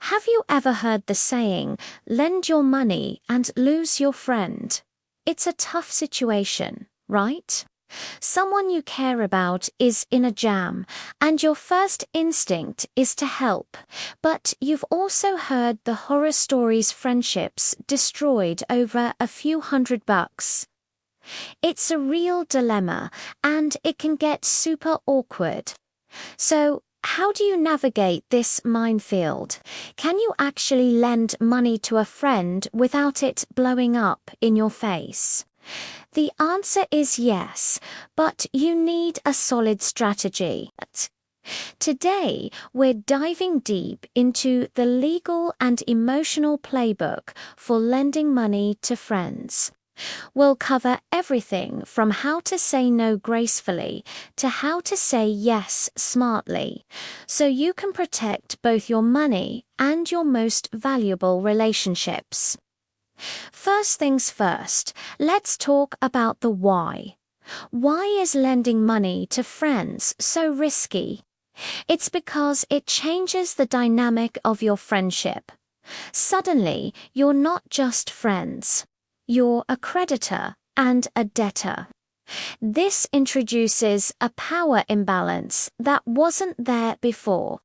Have you ever heard the saying, lend your money and lose your friend? It's a tough situation, right? Someone you care about is in a jam, and your first instinct is to help. But you've also heard the horror stories, friendships destroyed over a few $100. It's a real dilemma, and it can get super awkward. So, how do you navigate this minefield? Can you actually lend money to a friend without it blowing up in your face? The answer is yes, but you need a solid strategy. Today, we're diving deep into the legal and emotional playbook for lending money to friends. We'll cover everything from how to say no gracefully to how to say yes smartly, so you can protect both your money and your most valuable relationships. First things first, let's talk about the why. Why is lending money to friends so risky? It's because it changes the dynamic of your friendship. Suddenly, you're not just friends. You're a creditor and a debtor. This introduces a power imbalance that wasn't there before.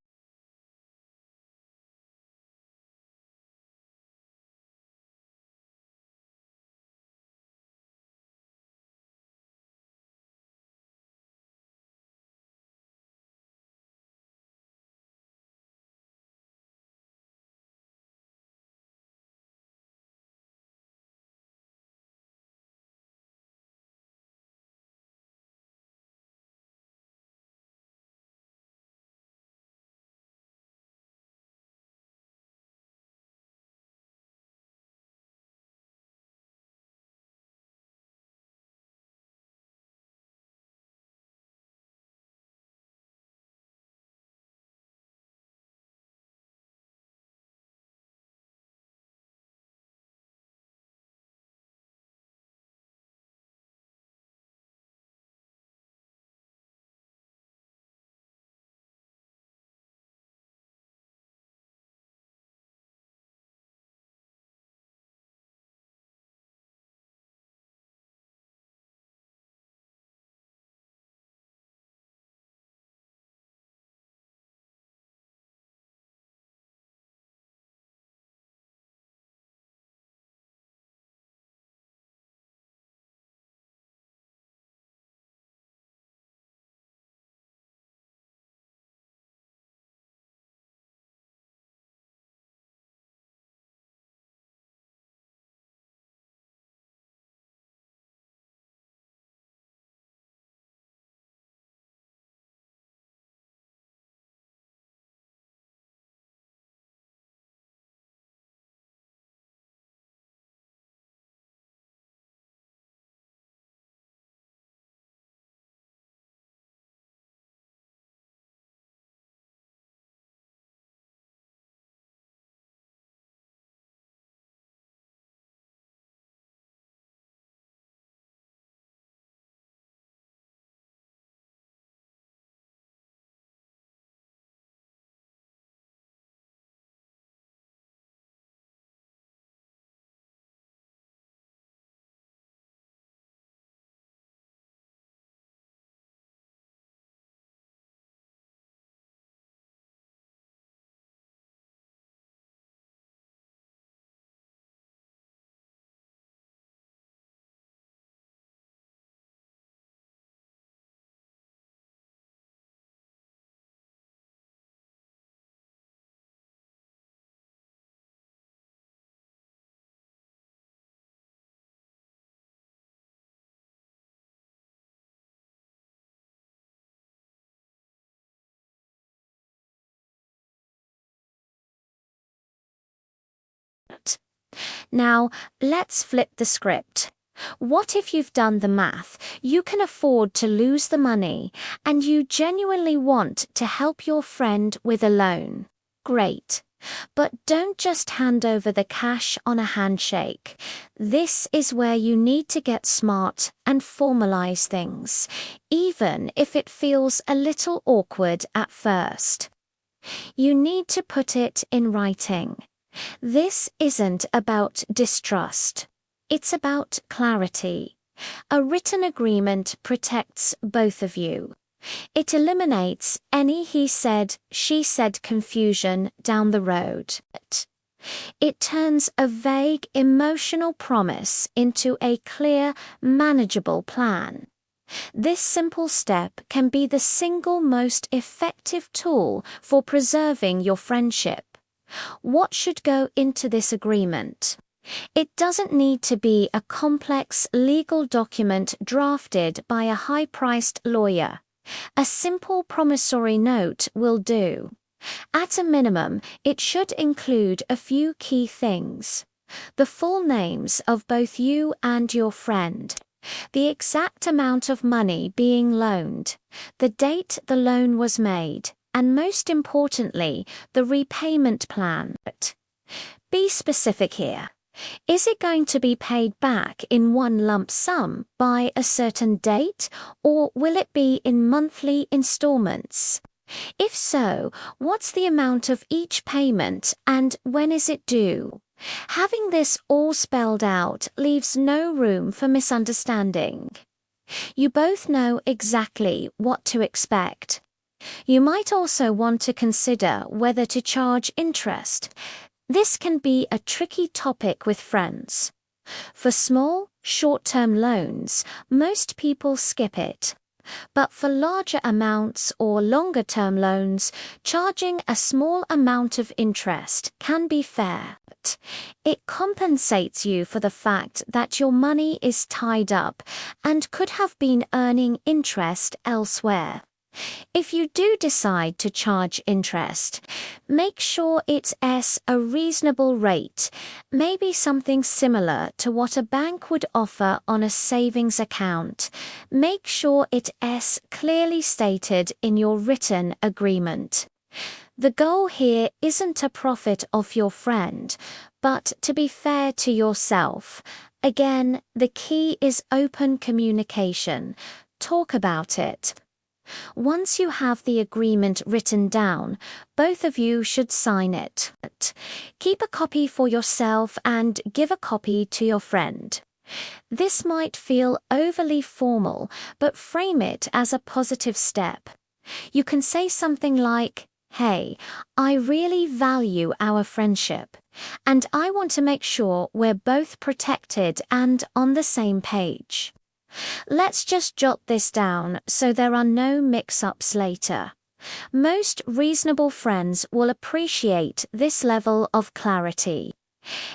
Now, let's flip the script. What if you've done the math? You can afford to lose the money, and you genuinely want to help your friend with a loan. Great. But don't just hand over the cash on a handshake. This is where you need to get smart and formalize things, even if it feels a little awkward at first. You need to put it in writing. This isn't about distrust. It's about clarity. A written agreement protects both of you. It eliminates any he said, she said confusion down the road. It turns a vague emotional promise into a clear, manageable plan. This simple step can be the single most effective tool for preserving your friendship. What should go into this agreement? It doesn't need to be a complex legal document drafted by a high-priced lawyer. A simple promissory note will do. At a minimum, it should include a few key things: the full names of both you and your friend, the exact amount of money being loaned, the date the loan was made, and most importantly, the repayment plan. Be specific here. Is it going to be paid back in one lump sum by a certain date, or will it be in monthly installments? If so, what's the amount of each payment and when is it due? Having this all spelled out leaves no room for misunderstanding. You both know exactly what to expect. You might also want to consider whether to charge interest. This can be a tricky topic with friends. For small, short-term loans, most people skip it. But for larger amounts or longer-term loans, charging a small amount of interest can be fair. It compensates you for the fact that your money is tied up and could have been earning interest elsewhere. If you do decide to charge interest, make sure it's a reasonable rate, maybe something similar to what a bank would offer on a savings account. Make sure it's clearly stated in your written agreement. The goal here isn't to profit off your friend, but to be fair to yourself. Again, the key is open communication. Talk about it. Once you have the agreement written down, both of you should sign it. Keep a copy for yourself and give a copy to your friend. This might feel overly formal, but frame it as a positive step. You can say something like, "Hey, I really value our friendship, and I want to make sure we're both protected and on the same page." Let's just jot this down so there are no mix-ups later. Most reasonable friends will appreciate this level of clarity.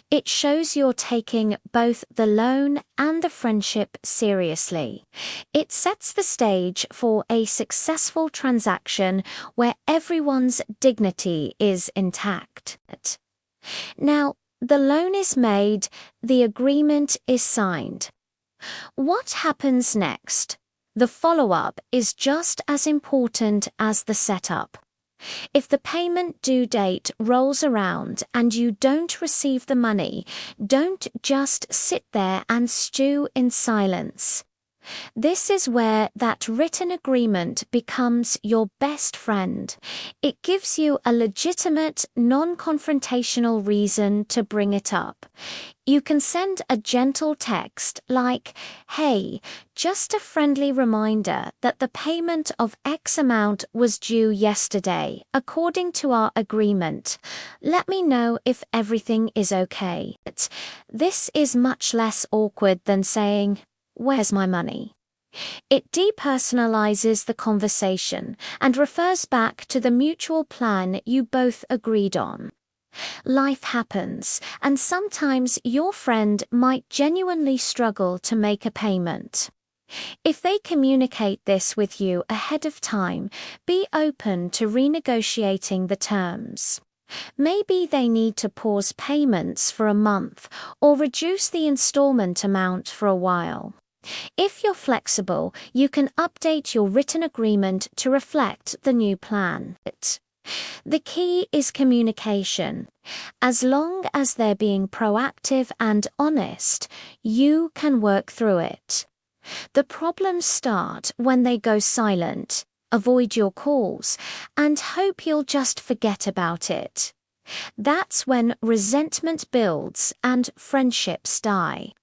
It shows you're taking both the loan and the friendship seriously. It sets the stage for a successful transaction where everyone's dignity is intact. Now, the loan is made, the agreement is signed. What happens next? The follow-up is just as important as the setup. If the payment due date rolls around and you don't receive the money, don't just sit there and stew in silence. This is where that written agreement becomes your best friend. It gives you a legitimate, non-confrontational reason to bring it up. You can send a gentle text like, "Hey, just a friendly reminder that the payment of X amount was due yesterday, according to our agreement. Let me know if everything is okay." This is much less awkward than saying, "Where's my money?" It depersonalizes the conversation and refers back to the mutual plan you both agreed on. Life happens, and sometimes your friend might genuinely struggle to make a payment. If they communicate this with you ahead of time, be open to renegotiating the terms. Maybe they need to pause payments for a month or reduce the installment amount for a while. If you're flexible, you can update your written agreement to reflect the new plan. The key is communication. As long as they're being proactive and honest, you can work through it. The problems start when they go silent. avoid your calls, and hope you'll just forget about it. That's when resentment builds and friendships die.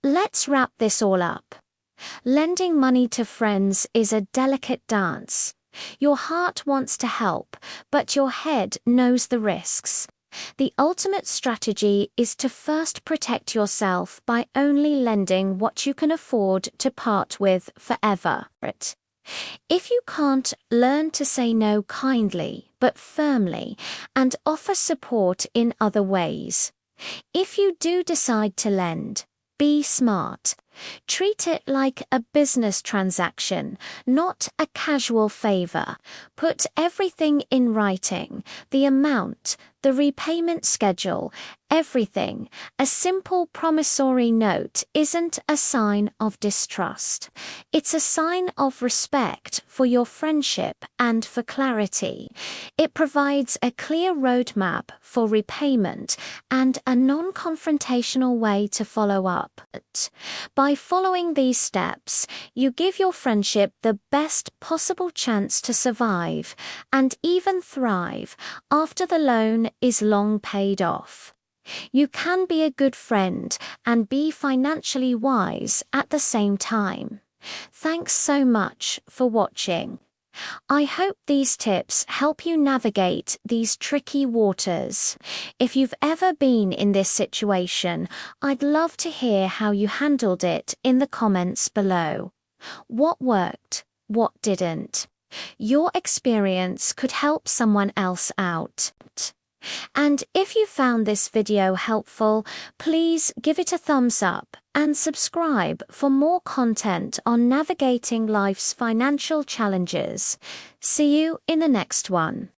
Let's wrap this all up. Lending money to friends is a delicate dance. Your heart wants to help, but your head knows the risks. The ultimate strategy is to first protect yourself by only lending what you can afford to part with forever. If you can't, learn to say no kindly but firmly and offer support in other ways. If you do decide to lend, be smart. Treat it like a business transaction, not a casual favor. Put everything in writing, the amount, the repayment schedule, everything. A simple promissory note isn't a sign of distrust. It's a sign of respect for your friendship and for clarity. It provides a clear roadmap for repayment and a non-confrontational way to follow up. By following these steps, you give your friendship the best possible chance to survive and even thrive after the loan is long paid off. You can be a good friend and be financially wise at the same time. Thanks so much for watching. I hope these tips help you navigate these tricky waters. If you've ever been in this situation, I'd love to hear how you handled it in the comments below. What worked? What didn't? Your experience could help someone else out. And if you found this video helpful, please give it a thumbs up and subscribe for more content on navigating life's financial challenges. See you in the next one.